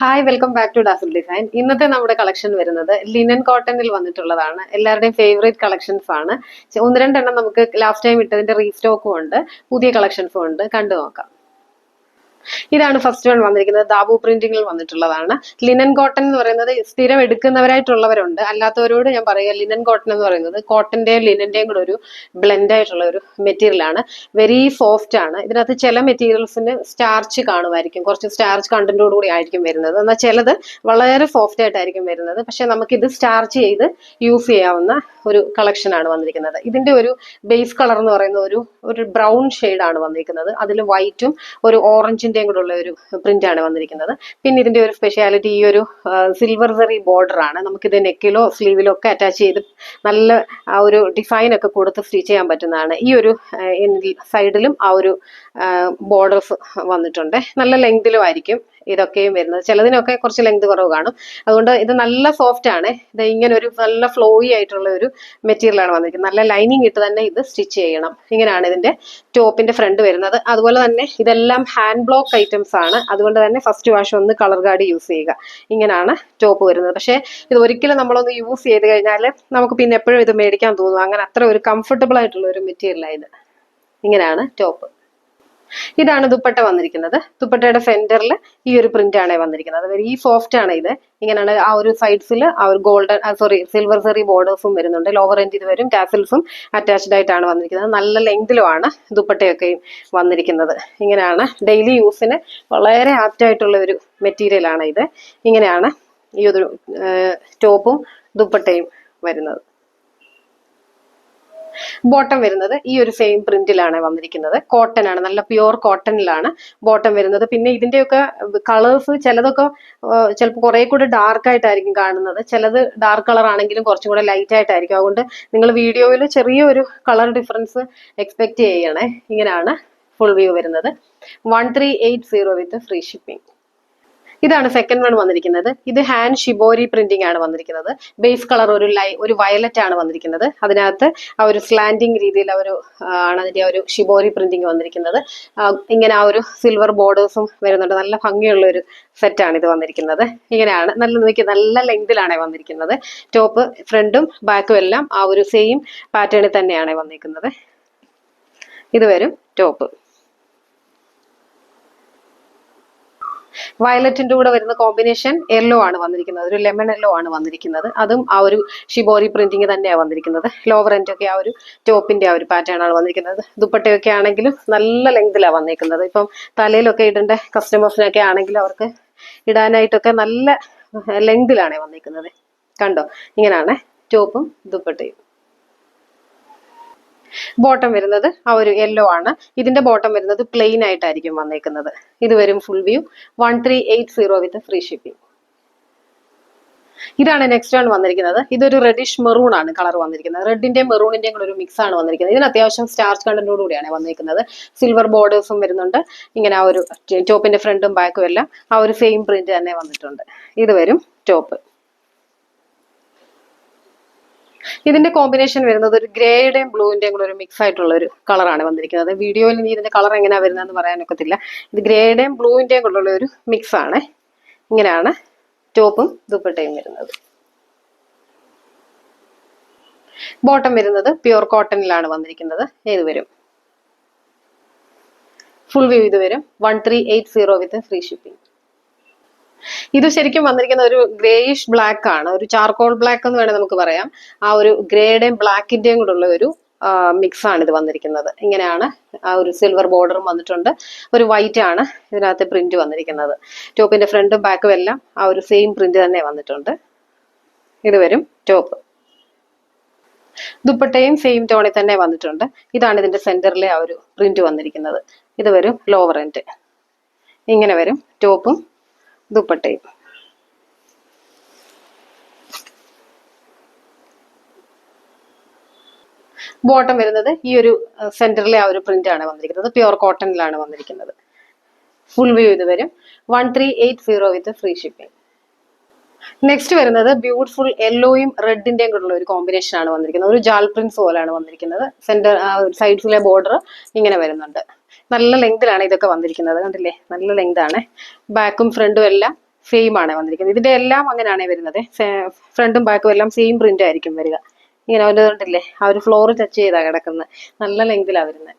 Hi, welcome back to Dazzle Design. ഇന്നത്തെ നമ്മുടെ collection വരുന്നത് ലിനൻ കോട്ടണിൽ വന്നിട്ടുള്ളതാണ്. എല്ലാവരുടെയും ഫേവറേറ്റ് കളക്ഷൻസ് ആണ്. ഒന്ന് രണ്ടെണ്ണം നമുക്ക് ലാസ്റ്റ് ടൈം ഇട്ടതിന്റെ റീസ്റ്റോക്കും ഉണ്ട്, പുതിയ കളക്ഷൻസും ഉണ്ട്. കണ്ടു നോക്കാം. ഇതാണ് ഫസ്റ്റ് വൺ വന്നിരിക്കുന്നത്. ദാബു പ്രിന്റിംഗിൽ വന്നിട്ടുള്ളതാണ്. ലിനൻ കോട്ടൺ എന്ന് പറയുന്നത് സ്ഥിരം എടുക്കുന്നവരായിട്ടുള്ളവരുണ്ട്. അല്ലാത്തവരോട് ഞാൻ പറയുക, ലിനൻ കോട്ടൺ എന്ന് പറയുന്നത് കോട്ടന്റെയും ലിനന്റെയും കൂടെ ഒരു ബ്ലെൻഡ് ആയിട്ടുള്ള ഒരു മെറ്റീരിയൽ ആണ്. വെരി സോഫ്റ്റ് ആണ്. ഇതിനകത്ത് ചില മെറ്റീരിയൽസിന് സ്റ്റാർച്ച് കാണുമായിരിക്കും, കുറച്ച് സ്റ്റാർച്ച് കണ്ടന്റോട് കൂടി ആയിരിക്കും വരുന്നത്. എന്നാൽ ചിലത് വളരെ സോഫ്റ്റ് ആയിട്ടായിരിക്കും വരുന്നത്. പക്ഷെ നമുക്കിത് സ്റ്റാർച്ച് ചെയ്ത് യൂസ് ചെയ്യാവുന്ന ഒരു കളക്ഷൻ ആണ് വന്നിരിക്കുന്നത്. ഇതിന്റെ ഒരു ബേസ് കളർ എന്ന് പറയുന്നത് ഒരു ബ്രൗൺ ഷെയ്ഡ് ആണ് വന്നിരിക്കുന്നത്. അതിൽ വൈറ്റും ഒരു ഓറഞ്ചിന്റെയും കൂടെ ഉള്ള ഒരു പ്രിന്റ് ആണ് വന്നിരിക്കുന്നത്. പിന്നെ ഇതിന്റെ ഒരു സ്പെഷ്യാലിറ്റി ഈ ഒരു സിൽവർ സെറി ബോർഡർ ആണ്. നമുക്കിത് നെക്കിലോ സ്ലീവിലോ ഒക്കെ അറ്റാച്ച് ചെയ്ത് നല്ല ആ ഒരു ഡിസൈൻ ഒക്കെ കൊടുത്ത് സ്റ്റിച്ച് ചെയ്യാൻ പറ്റുന്നതാണ്. ഈ ഒരു സൈഡിലും ആ ഒരു ബോർഡേഴ്സ് വന്നിട്ടുണ്ട്. നല്ല ലെങ്തിലും ആയിരിക്കും ഇതൊക്കെയും വരുന്നത്. ചിലതിനൊക്കെ കുറച്ച് ലെങ്ത് കുറവ് കാണും. അതുകൊണ്ട് ഇത് നല്ല സോഫ്റ്റ് ആണ്. ഇത് ഇങ്ങനെ ഒരു നല്ല ഫ്ലോയി ആയിട്ടുള്ള ഒരു മെറ്റീരിയൽ ആണ് വന്നിരിക്കുന്നത്. നല്ല ലൈനിങ് ഇട്ട് തന്നെ ഇത് സ്റ്റിച്ച് ചെയ്യണം. ഇങ്ങനെയാണ് ഇതിന്റെ ടോപ്പിന്റെ ഫ്രണ്ട് വരുന്നത്. അതുപോലെ തന്നെ ഇതെല്ലാം ഹാൻഡ് ബ്ലോക്ക് ഐറ്റംസ് ആണ്. അതുകൊണ്ട് തന്നെ ഫസ്റ്റ് വാഷ് ഒന്ന് കളർ ഗാർഡ് യൂസ് ചെയ്യുക. ഇങ്ങനെയാണ് ടോപ്പ് വരുന്നത്. പക്ഷേ ഇത് ഒരിക്കലും നമ്മളൊന്ന് യൂസ് ചെയ്ത് കഴിഞ്ഞാൽ നമുക്ക് പിന്നെ എപ്പോഴും ഇത് മേടിക്കാൻ തോന്നും. അങ്ങനെ അത്ര ഒരു കംഫർട്ടബിൾ ആയിട്ടുള്ള ഒരു മെറ്റീരിയലാണ് ഇത്. ഇങ്ങനെയാണ് ടോപ്പ്. ഇതാണ് ദുപ്പട്ട വന്നിരിക്കുന്നത്. ദുപ്പട്ടയുടെ സെന്ററിൽ ഈ ഒരു പ്രിന്റ് ആണ് വന്നിരിക്കുന്നത്. വെരി സോഫ്റ്റ് ആണ് ഇത്. ഇങ്ങനെയാണ് ആ ഒരു സൈഡ്സിൽ ആ ഒരു സിൽവർ സെറി ബോർഡേഴ്സും വരുന്നുണ്ട്. ലോവർ എൻഡ് ഇത് വരും. ടാസിൽസും അറ്റാച്ച്ഡ് ആയിട്ടാണ് വന്നിരിക്കുന്നത്. നല്ല ലെങ്തിലുമാണ് ദുപ്പട്ടയൊക്കെയും വന്നിരിക്കുന്നത്. ഇങ്ങനെയാണ് ഡെയിലി യൂസിന് വളരെ ആപ്റ്റ് ആയിട്ടുള്ള ഒരു മെറ്റീരിയൽ ആണ് ഇത്. ഇങ്ങനെയാണ് ഈ ഒരു ടോപ്പും ദുപ്പട്ടയും വരുന്നത്. ബോട്ടം വരുന്നത് ഈ ഒരു സെയിം പ്രിന്റിലാണ് വന്നിരിക്കുന്നത്. കോട്ടൺ ആണ്, നല്ല പ്യുവർ കോട്ടണിലാണ് ബോട്ടം വരുന്നത്. പിന്നെ ഇതിന്റെയൊക്കെ കളേഴ്സ് ചിലതൊക്കെ ചിലപ്പോൾ കുറെ കൂടെ ഡാർക്ക് ആയിട്ടായിരിക്കും കാണുന്നത്. ചിലത് ഡാർക്ക് കളർ ആണെങ്കിലും കുറച്ചും കൂടെ ലൈറ്റ് ആയിട്ടായിരിക്കും. അതുകൊണ്ട് നിങ്ങൾ വീഡിയോയിൽ ചെറിയൊരു കളർ ഡിഫറൻസ് എക്സ്പെക്ട് ചെയ്യണേ. ഇങ്ങനെയാണ് ഫുൾ വ്യൂ വരുന്നത്. 1380 വിത്ത് ഫ്രീ ഷിപ്പിംഗ്. ഇതാണ് സെക്കൻഡ് വൺ വന്നിരിക്കുന്നത്. ഇത് ഹാൻഡ് ഷിബോരി പ്രിന്റിംഗ് ആണ് വന്നിരിക്കുന്നത്. ബേസ് കളർ ഒരു വയലറ്റ് ആണ് വന്നിരിക്കുന്നത്. അതിനകത്ത് ആ ഒരു സ്ലാൻഡിങ് രീതിയിൽ ആണ് അതിന്റെ ഒരു ഷിബോരി പ്രിന്റിംഗ് വന്നിരിക്കുന്നത്. ഇങ്ങനെ ആ ഒരു സിൽവർ ബോർഡേഴ്സും വരുന്നുണ്ട്. നല്ല ഭംഗിയുള്ള ഒരു സെറ്റാണ് ഇത് വന്നിരിക്കുന്നത്. ഇങ്ങനെയാണ് നല്ല ലെങ്തിലാണ് വന്നിരിക്കുന്നത്. ടോപ്പ് ഫ്രണ്ടും ബാക്കും എല്ലാം ആ ഒരു സെയിം പാറ്റേണിൽ തന്നെയാണ് വന്നിരിക്കുന്നത്. ഇത് വരും ടോപ്പ്. വയലറ്റിന്റെ കൂടെ വരുന്ന കോമ്പിനേഷൻ യെല്ലോ ആണ് വന്നിരിക്കുന്നത്. ഒരു ലെമൺ യെല്ലോ ആണ് വന്നിരിക്കുന്നത്. അതും ആ ഒരു ഷിബോരി പ്രിന്റിങ് തന്നെയാണ് വന്നിരിക്കുന്നത്. ലോവർ എൻഡ് ഒക്കെ ആ ഒരു ടോപ്പിന്റെ ആ ഒരു പാറ്റേൺ ആണ് വന്നിരിക്കുന്നത്. ദുപ്പട്ടയൊക്കെ ആണെങ്കിലും നല്ല ലെങ്തിലാണ് വന്നിരിക്കുന്നത്. ഇപ്പം തലയിലൊക്കെ ഇടേണ്ട കസ്റ്റമേഴ്സിനൊക്കെ ആണെങ്കിലും അവർക്ക് ഇടാനായിട്ടൊക്കെ നല്ല ലെങ്തിലാണ് വന്നിരിക്കുന്നത്. കണ്ടോ? ഇങ്ങനെയാണ് ടോപ്പും ദുപ്പട്ടയും. ബോട്ടം വരുന്നത് ആ ഒരു യെല്ലോ ആണ്. ഇതിന്റെ ബോട്ടം വരുന്നത് പ്ലെയിൻ ആയിട്ടായിരിക്കും വന്നേക്കുന്നത്. ഇത് വരും full view. 1380 with free shipping. ഇതാണ് നെക്സ്റ്റ് വൺ വന്നിരിക്കുന്നത്. ഇതൊരു റെഡിഷ് മെറൂൺ ആണ് കളർ വന്നിരിക്കുന്നത്. റെഡിന്റെയും മെറൂണിന്റെയും കൂടെ ഒരു മിക്സ് ആണ് വന്നിരിക്കുന്നത്. ഇതിന് അത്യാവശ്യം സ്റ്റാർച്ച് കണ്ടന്റോട് കൂടിയാണ് വന്നിരിക്കുന്നത്. സിൽവർ ബോർഡേഴ്സും വരുന്നുണ്ട്. ഇങ്ങനെ ആ ഒരു ടോപ്പിന്റെ ഫ്രണ്ടും ബാക്കും എല്ലാം ആ ഒരു സെയിം പ്രിന്റ് തന്നെ വന്നിട്ടുണ്ട്. ഇത് വരും ടോപ്പ്. ഇതിന്റെ കോമ്പിനേഷൻ വരുന്നത് ഒരു ഗ്രേയുടെയും ബ്ലൂവിന്റെയും കൂടെ ഒരു മിക്സ് ആയിട്ടുള്ള ഒരു കളറാണ് വന്നിരിക്കുന്നത്. വീഡിയോയിൽ നീ ഇതിന്റെ കളർ എങ്ങനെയാ വരുന്നതെന്ന് പറയാനൊക്കത്തില്ല. ഇത് ഗ്രേയുടെയും ബ്ലൂവിന്റെയും കൂടെ ഉള്ള ഒരു മിക്സ് ആണ്. ഇങ്ങനെയാണ് ടോപ്പും ദുപ്പട്ടയും വരുന്നത്. ബോട്ടം വരുന്നത് പ്യുവർ കോട്ടണിലാണ് വന്നിരിക്കുന്നത്. ഇത് വരും ഫുൾ വ്യൂ. ഇത് വരും 1380 വിത്ത് ഫ്രീ ഷിപ്പിംഗ്. ഇത് ശരിക്കും വന്നിരിക്കുന്ന ഒരു ഗ്രേയിഷ് ബ്ലാക്ക് ആണ്. ഒരു ചാർക്കോൾ ബ്ലാക്ക് എന്ന് വേണേൽ നമുക്ക് പറയാം. ആ ഒരു ഗ്രേയുടെയും ബ്ലാക്കിന്റെയും കൂടെ ഉള്ള ഒരു മിക്സ് ആണ് ഇത് വന്നിരിക്കുന്നത്. ഇങ്ങനെയാണ് ആ ഒരു സിൽവർ ബോർഡറും വന്നിട്ടുണ്ട്. ഒരു വൈറ്റ് ആണ് ഇതിനകത്ത് പ്രിന്റ് വന്നിരിക്കുന്നത്. ടോപ്പിന്റെ ഫ്രണ്ടും ബാക്കും എല്ലാം ആ ഒരു സെയിം പ്രിന്റ് തന്നെ വന്നിട്ടുണ്ട്. ഇത് വരും ടോപ്പ്. ദുപ്പട്ടയും സെയിം ടോണിൽ തന്നെ വന്നിട്ടുണ്ട്. ഇതാണ് ഇതിന്റെ സെന്ററിലെ ആ ഒരു പ്രിന്റ് വന്നിരിക്കുന്നത്. ഇത് വരും ലോവർ എൻഡ്. ഇങ്ങനെ വരും ടോപ്പും ദുപ്പട്ടയും. ബോട്ടം വരുന്നത് ഈ ഒരു സെന്ററിലെ ആ ഒരു പ്രിന്റ് ആണ് വന്നിരിക്കുന്നത്. പ്യുവർ കോട്ടണിലാണ് വന്നിരിക്കുന്നത്. ഫുൾ വ്യൂ ഇത് വരും 1380 വിത്ത് ഫ്രീ ഷിപ്പിംഗ്. നെക്സ്റ്റ് വരുന്നത് ബ്യൂട്ടിഫുൾ യെല്ലോയും റെഡിന്റെയും കൂടെ ഉള്ള ഒരു കോമ്പിനേഷൻ ആണ് വന്നിരിക്കുന്നത്. ഒരു ജാൽ പ്രിന്റ്സ് പോലെയാണ് വന്നിരിക്കുന്നത്. സെന്റർ സൈഡ്സിലെ ബോർഡർ ഇങ്ങനെ വരുന്നുണ്ട്. നല്ല ലെങ്തിലാണ് ഇതൊക്കെ വന്നിരിക്കുന്നത്. കണ്ടില്ലേ? നല്ല ലെങ്ത് ആണ്. ബാക്കും ഫ്രണ്ടും എല്ലാം സെയിം ആണ് വന്നിരിക്കുന്നത്. ഇതിന്റെ എല്ലാം അങ്ങനെയാണ് വരുന്നത്. ഫ്രണ്ടും ബാക്കും എല്ലാം സെയിം പ്രിന്റ് ആയിരിക്കും വരിക. ഇങ്ങനെ വന്നിട്ടില്ലേ, ആ ഒരു ഫ്ലോർ ടച്ച് ചെയ്താ കിടക്കുന്നത്. നല്ല ലെങ്തിലാണ് വരുന്നത്.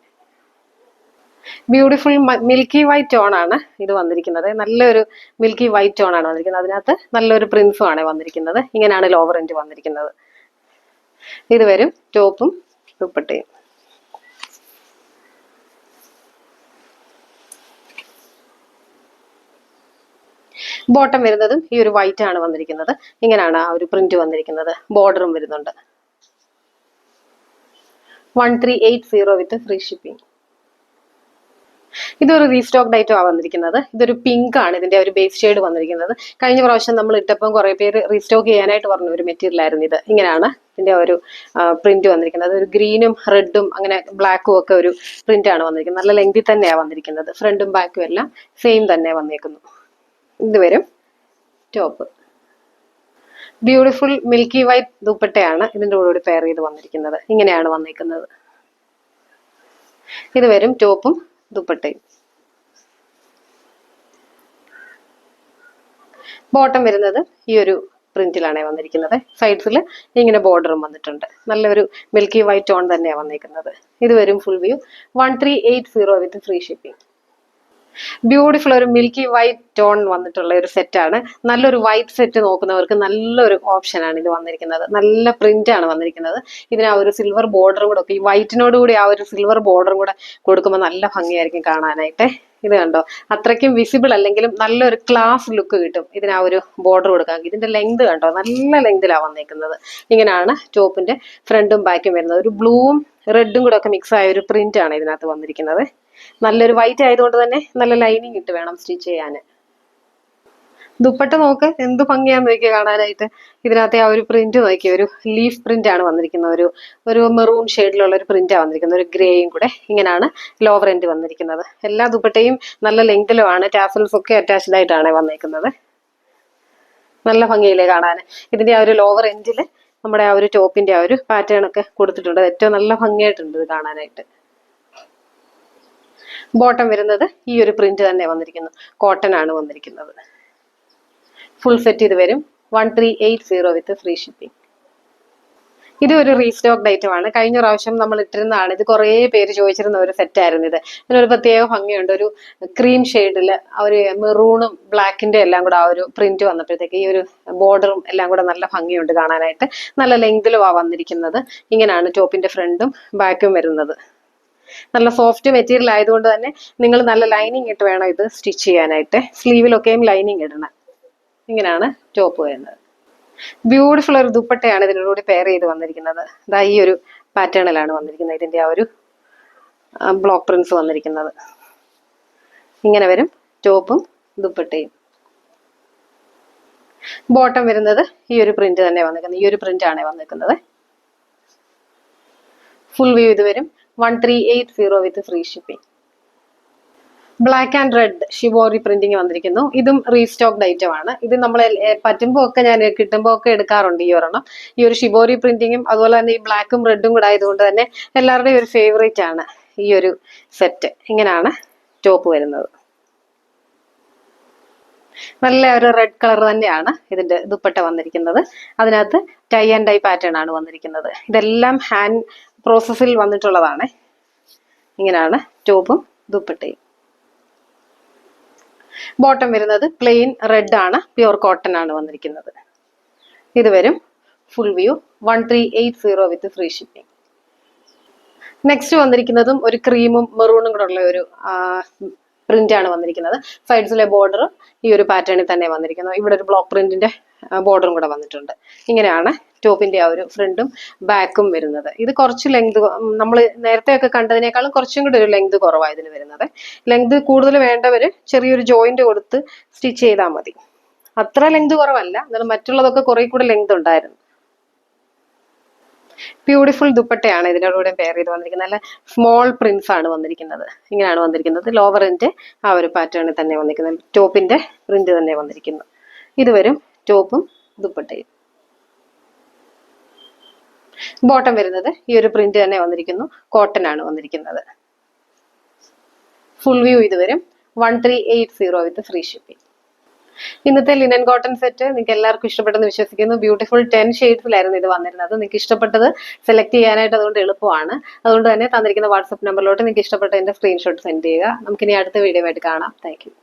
ബ്യൂട്ടിഫുൾ മിൽക്കി വൈറ്റ് ടോൺ ആണ് ഇത് വന്നിരിക്കുന്നത്. നല്ലൊരു മിൽക്കി വൈറ്റ് ടോൺ ആണ് വന്നിരിക്കുന്നത്. അതിനകത്ത് നല്ലൊരു പ്രിൻസും ആണ് വന്നിരിക്കുന്നത്. ഇങ്ങനെയാണ് ലോവർ എൻഡ് വന്നിരിക്കുന്നത്. ഇത് വരും ടോപ്പും ദുപ്പട്ടയും. ബോട്ടം വരുന്നതും ഈ ഒരു വൈറ്റ് ആണ് വന്നിരിക്കുന്നത്. ഇങ്ങനെയാണ് ആ ഒരു പ്രിന്റ് വന്നിരിക്കുന്നത്. ബോർഡറും വരുന്നുണ്ട്. 1380 വിത്ത് ഫ്രീ ഷിപ്പിംഗ്. ഇതൊരു റീസ്റ്റോക്ഡ് ഐറ്റം ആണ് വന്നിരിക്കുന്നത്. ഇതൊരു പിങ്ക് ആണ് ഇതിന്റെ ഒരു ബേസ് ഷെയ്ഡ് വന്നിരിക്കുന്നത്. കഴിഞ്ഞ പ്രാവശ്യം നമ്മൾ ഇട്ടപ്പം കുറെ പേര് റീസ്റ്റോക്ക് ചെയ്യാനായിട്ട് പറഞ്ഞ ഒരു മെറ്റീരിയൽ ആയിരുന്നു ഇത്. ഇങ്ങനെയാണ് ഇതിന്റെ ഒരു പ്രിന്റ് വന്നിരിക്കുന്നത്. ഒരു ഗ്രീനും റെഡും അങ്ങനെ ബ്ലാക്കും ഒക്കെ ഒരു പ്രിന്റ് ആണ് വന്നിരിക്കുന്നത്. നല്ല ലെങ്തി തന്നെയാണ് വന്നിരിക്കുന്നത്. ഫ്രണ്ടും ബാക്കും എല്ലാം സെയിം തന്നെ വന്നേക്കുന്നു. ഇത് വരും ടോപ്പ്. ബ്യൂട്ടിഫുൾ മിൽക്കി വൈറ്റ് ദുപ്പട്ടയാണ് ഇതിന്റെ കൂടെ പെയർ ചെയ്ത് വന്നിരിക്കുന്നത്. ഇങ്ങനെയാണ് വന്നിരിക്കുന്നത്. ഇത് വരും ടോപ്പും ദുപ്പട്ടയും. ബോട്ടം വരുന്നത് ഈ ഒരു പ്രിന്റിലാണ് വന്നിരിക്കുന്നത്. സൈഡ്സിൽ ഇങ്ങനെ ബോർഡറും വന്നിട്ടുണ്ട്. നല്ലൊരു മിൽക്കി വൈറ്റ് ടോൺ തന്നെയാണ് വന്നിരിക്കുന്നത്. ഇത് വരും full view. 1380 with free shipping. Beautiful ഒരു മിൽക്കി വൈറ്റ് ടോൺ വന്നിട്ടുള്ള ഒരു സെറ്റാണ്. നല്ലൊരു വൈറ്റ് സെറ്റ് നോക്കുന്നവർക്ക് നല്ലൊരു ഓപ്ഷൻ ആണ് ഇത് വന്നിരിക്കുന്നത്. നല്ല പ്രിന്റ് ആണ് വന്നിരിക്കുന്നത്. ഇതിന് ആ ഒരു സിൽവർ ബോർഡറും കൂടെ ഒക്കെ ഈ വൈറ്റിനോട് കൂടി ആ ഒരു സിൽവർ ബോർഡറും കൂടെ കൊടുക്കുമ്പോൾ നല്ല ഭംഗിയായിരിക്കും കാണാനായിട്ട്. ഇത് കണ്ടോ, അത്രയ്ക്കും വിസിബിൾ അല്ലെങ്കിലും നല്ലൊരു ക്ലാസ് ലുക്ക് കിട്ടും ഇതിന് ആ ഒരു ബോർഡർ കൊടുക്കാൻ. ഇതിന്റെ ലെങ്ത് കണ്ടോ, നല്ല ലെങ്തിലാണ് വന്നേക്കുന്നത്. ഇങ്ങനെയാണ് ടോപ്പിന്റെ ഫ്രണ്ടും ബാക്കും വരുന്നത്. ഒരു ബ്ലൂവും റെഡും കൂടെ ഒക്കെ മിക്സ് ആയ ഒരു പ്രിന്റ് ആണ് ഇതിനകത്ത് വന്നിരിക്കുന്നത്. നല്ലൊരു വൈറ്റ് ആയതുകൊണ്ട് തന്നെ നല്ല ലൈനിങ് ഇട്ട് വേണം സ്റ്റിച്ച് ചെയ്യാൻ. ദുപ്പട്ട നോക്ക് എന്ത് ഭംഗിയാന്ന് നോക്കിയാൽ കാണാനായിട്ട്. ഇതിനകത്തെ ആ ഒരു പ്രിന്റ് നോക്കിയ ഒരു ലീഫ് പ്രിന്റ് ആണ് വന്നിരിക്കുന്നത്. ഒരു മെറൂൺ ഷെയ്ഡിലുള്ള ഒരു പ്രിന്റ് ആണ് വന്നിരിക്കുന്നത്. ഒരു ഗ്രേയും കൂടെ. ഇങ്ങനെയാണ് ലോവർ എൻഡ് വന്നിരിക്കുന്നത്. എല്ലാ ദുപ്പട്ടയും നല്ല ലെങ്തിലുമാണ്. ടാസൽസ് ഒക്കെ അറ്റാച്ച്ഡ് ആയിട്ടാണ് വന്നിരിക്കുന്നത്. നല്ല ഭംഗിയില്ലേ കാണാൻ. ഇതിന്റെ ആ ഒരു ലോവർ എൻഡില് നമ്മുടെ ആ ഒരു ടോപ്പിന്റെ ആ ഒരു പാറ്റേൺ ഒക്കെ കൊടുത്തിട്ടുണ്ട്. ഏറ്റവും നല്ല ഭംഗിയായിട്ടുണ്ട് ഇത് കാണാനായിട്ട്. ബോട്ടം വരുന്നത് ഈ ഒരു പ്രിന്റ് തന്നെ വന്നിരിക്കുന്നു. കോട്ടൺ ആണ് വന്നിരിക്കുന്നത്. ഫുൾ സെറ്റ് ഇത് വരും 1380 വിത്ത് ഫ്രീ ഷിപ്പിംഗ്. ഇത് ഒരു റീസ്റ്റോക്ഡ് ഐറ്റം ആണ്. കഴിഞ്ഞ പ്രാവശ്യം നമ്മൾ ഇട്ടിരുന്നതാണ്. ഇത് കുറേ പേര് ചോദിച്ചിരുന്ന ഒരു സെറ്റ് ആയിരുന്നു ഇത്. ഇതിനൊരു പ്രത്യേക ഭംഗിയുണ്ട്. ഒരു ക്രീം ഷെയ്ഡില് ആ ഒരു മെറൂണും ബ്ലാക്കിന്റെ എല്ലാം കൂടെ ആ ഒരു പ്രിന്റ് വന്നപ്പോഴത്തേക്ക് ഈ ഒരു ബോർഡറും എല്ലാം കൂടെ നല്ല ഭംഗിയുണ്ട് കാണാനായിട്ട്. നല്ല ലെങ്തിലുമാണ് വന്നിരിക്കുന്നത്. ഇങ്ങനെയാണ് ടോപ്പിന്റെ ഫ്രണ്ടും ബാക്കും വരുന്നത്. നല്ല സോഫ്റ്റ് മെറ്റീരിയൽ ആയതുകൊണ്ട് തന്നെ നിങ്ങൾ നല്ല ലൈനിങ് ഇട്ട് വേണം ഇത് സ്റ്റിച്ച് ചെയ്യാനായിട്ട്. സ്ലീവിലൊക്കെയും ലൈനിങ് ഇടണം. ഇങ്ങനെയാണ് ടോപ്പ് വരുന്നത്. ബ്യൂട്ടിഫുൾ ഒരു ദുപ്പട്ടയാണ് ഇതിനോട് പെയർ ചെയ്ത് വന്നിരിക്കുന്നത്. ഇതാ ഈ ഒരു പാറ്റേണിലാണ് വന്നിരിക്കുന്നത്. ഇതിന്റെ ആ ഒരു ബ്ലോക്ക് പ്രിന്റ്സ് വന്നിരിക്കുന്നത്. ഇങ്ങനെ വരും ടോപ്പും ദുപ്പട്ടയും. ബോട്ടം വരുന്നത് ഈ ഒരു പ്രിന്റ് തന്നെ വന്നിരിക്കുന്നത്. ഈ ഒരു പ്രിന്റ് ആണ് വന്നിരിക്കുന്നത്. ഫുൾ വ്യൂ ഇത് വരും 1380 with free shipping. Black and red shibori printing വന്നിരിക്കുന്നു. ഇതും റീസ്റ്റോക്ഡ് ഐറ്റം ആണ്. ഇത് നമ്മൾ പറ്റുമ്പോൾ ഒക്കെ ഞാൻ കിട്ടുമ്പോൾ ഒക്കെ എടുക്കാറുണ്ട് ഈ ഒരെണ്ണം. ഈ ഒരു ഷിബോറി പ്രിന്റിങ്ങും അതുപോലെ തന്നെ ഈ ബ്ലാക്കും റെഡും കൂടെ ആയതുകൊണ്ട് തന്നെ എല്ലാവരുടെയും ഒരു ഫേവറേറ്റ് ആണ് ഈ ഒരു സെറ്റ്. ഇങ്ങനെയാണ് ടോപ്പ് വരുന്നത്. നല്ല ഒരു റെഡ് കളർ തന്നെയാണ് ഇതിന്റെ ദുപ്പട്ട വന്നിരിക്കുന്നത്. അതിനകത്ത് ടൈ ആൻഡ് ഡൈ പാറ്റേൺ ആണ് വന്നിരിക്കുന്നത്. ഇതെല്ലാം ഹാൻഡ് പ്രോസസ്സിൽ വന്നിട്ടുള്ളതാണ്. ഇങ്ങനെയാണ് ടോപ്പും ദുപ്പട്ടയും. ബോട്ടം വരുന്നത് പ്ലെയിൻ റെഡ് ആണ്. പ്യുവർ കോട്ടൺ ആണ് വന്നിരിക്കുന്നത്. ഇത് വരും full view 1380 with free shipping. Next വന്നിരിക്കുന്നതും ഒരു ക്രീമും മെറൂണും കൂടെ ഉള്ള ഒരു പ്രിന്റ് ആണ് വന്നിരിക്കുന്നത്. സൈഡ്സിലെ ബോർഡർ ഈ ഒരു പാറ്റേണിൽ തന്നെ വന്നിരിക്കുന്നത്. ഇവിടെ ഒരു ബ്ലോക്ക് പ്രിന്റിന്റെ ബോർഡറും കൂടെ വന്നിട്ടുണ്ട്. ഇങ്ങനെയാണ് ടോപ്പിന്റെ ആ ഒരു ഫ്രണ്ടും ബാക്കും വരുന്നത്. ഇത് കുറച്ച് ലെങ്ത് നമ്മൾ നേരത്തെ ഒക്കെ കണ്ടതിനേക്കാളും കുറച്ചും കൂടി ഒരു ലെങ്ത് കുറവാണ് ഇതിന് വരുന്നത്. ലെങ്ത് കൂടുതൽ വേണ്ടവര് ചെറിയൊരു ജോയിന്റ് കൊടുത്ത് സ്റ്റിച്ച് ചെയ്താൽ മതി. അത്ര ലെങ്ത് കുറവല്ല, എന്നാലും മറ്റുള്ളതൊക്കെ കുറെ കൂടെ ലെങ്ത് ഉണ്ടായിരുന്നു. ബ്യൂട്ടിഫുൾ ദുപ്പട്ടയാണ് ഇതിനോട് കൂടെ പെയർ ചെയ്ത് വന്നിരിക്കുന്നത്. നല്ല സ്മോൾ പ്രിന്റ്സ് ആണ് വന്നിരിക്കുന്നത്. ഇങ്ങനെയാണ് വന്നിരിക്കുന്നത്. ലോവർ എൻഡ് ആ ഒരു പാറ്റേണിൽ തന്നെ വന്നിരിക്കുന്നത്. ടോപ്പിന്റെ പ്രിന്റ് തന്നെ വന്നിരിക്കുന്നു. ഇത് വരും ടോപ്പും ദുപ്പട്ടയും. ബോട്ടം വരുന്നത് ഈ ഒരു പ്രിന്റ് തന്നെ വന്നിരിക്കുന്നു. കോട്ടൺ ആണ് വന്നിരിക്കുന്നത്. ഫുൾ വ്യൂ ഇത് വരും 1380 വിത്ത് ഫ്രീ ഷിപ്പിംഗ്. ഇന്നത്തെ ലിനൻ കോട്ടൺ സെറ്റ് നിങ്ങൾക്ക് എല്ലാവർക്കും ഇഷ്ടപ്പെട്ടെന്ന് വിശ്വസിക്കുന്നു. ബ്യൂട്ടിഫുൾ 10 ഷെയ്ഡ്സിലായിരുന്നു ഇത് വന്നിരുന്നത്. നിങ്ങൾക്ക് ഇഷ്ടപ്പെട്ടത് സെലക്ട് ചെയ്യാനായിട്ട് അതുകൊണ്ട് എളുപ്പമാണ്. അതുകൊണ്ട് തന്നെ തന്നിരിക്കുന്ന വാട്സ്ആപ്പ് നമ്പറിലോട്ട് നിങ്ങൾക്ക് ഇഷ്ടപ്പെട്ടതിന്റെ സ്ക്രീൻഷോട്ട് സെൻഡ് ചെയ്യുക. നമുക്കിനി അടുത്ത വീഡിയോ ആയിട്ട് കാണാം. Thank you.